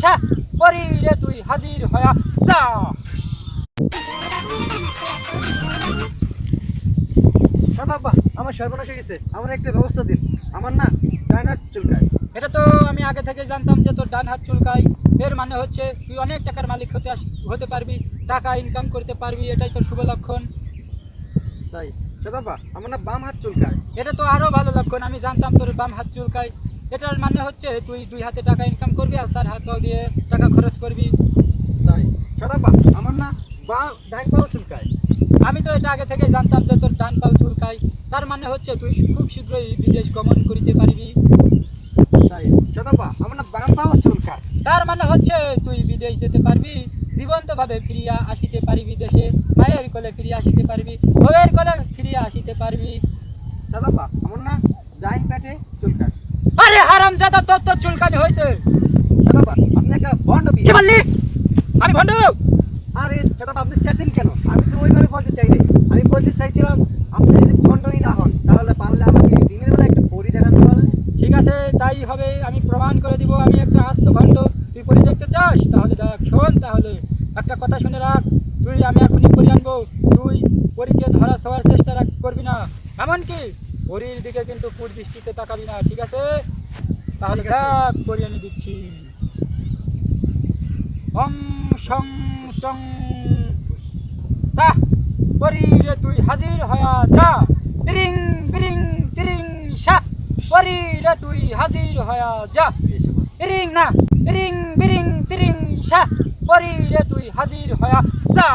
সা পরি রে তুই হাজির হয়া যা। বাবা আমার সর্বনাশ হয়ে গেছে, আমার একটা ব্যবস্থা দিন। আমার না ডান হাত চুলকায়। এটা তো আমি আগে থেকে জানতাম যে তোর ডান হাত চুলকায়। এর মানে হচ্ছে তুই অনেক টাকার মালিক হতে পারবি, টাকা ইনকাম করতে পারবি, এটাই তোর শুভ লক্ষণ। তাই বাবা আমার না বাম হাত চুলকায়। এটা তো আরো ভালো লক্ষণ, আমি জানতাম তোর বাম হাত চুলকায়। এটার মানে হচ্ছে তুই দুই হাতে টাকা ইনকাম করবি আর চার হাত দিয়ে টাকা খরচ করবি। তাই বাবা আমার না ডান পাও চুলকায়। আমি তো এটা আগে থেকে জানতাম যে তোর ডান পাও চুলকায়। তার মানে হচ্ছে তুই খুব শীঘ্রই বিদেশ গমন করিতে পারবি। তাই বাবা আমার না বাম পাও চুলকায়। তার মানে হচ্ছে তুই বিদেশ যেতে পারবি, জীবন্তভাবে ফিরিয়া আসিতে পারবি দেশে, মায়ের কোলে ফিরিয়া আসিতে পারবি, বউয়ের কোলে ফিরিয়া আসিতে পারবি। বাবা আমার না ডাইন পেটে চুলকায়। আরে হারামজাদা, তোর তো চুলকানি হয়েছে। বাবা আপনি একটা ভণ্ড কি বললি? আমি ভণ্ড? আরে বাবা আপনি চেতেন কেন? আমি তো ওইভাবে বলতে চাইনি। আমি বলতে চাইছিলাম আপনি যদি ভণ্ডই না হন তাহলে পারলে আমাকে দিনের বেলা একটা পরি দেখাতে পারলে। ঠিক আছে, তাই হবে। আমি প্রমাণ করে দিব আমি একটা আস্ত ভণ্ড। তুই পরি দেখতে চাস? তাহলে দেখ, শোন তাহলে একটা কথা শুনে রাখ। আমি এখনই পরি আনবো। তুই পরীকে ধরা ছোঁয়ার চেষ্টা করবি না, এমনকি পরীর দিকে কিন্তু কুদৃষ্টিতে তাকাবি না, ঠিক আছে? তাহলে দেখ পরি এনে দিচ্ছি। ওম সং চং তা পরি রে তুই হাজির হয়া যা। বিরিং বিরিং তিরিং সা পরি রে তুই হাজির হয়া যা। বিরিং না, বিরিং বিরিং তিরিং সা পরি রে তুই হাজির হয়া যা।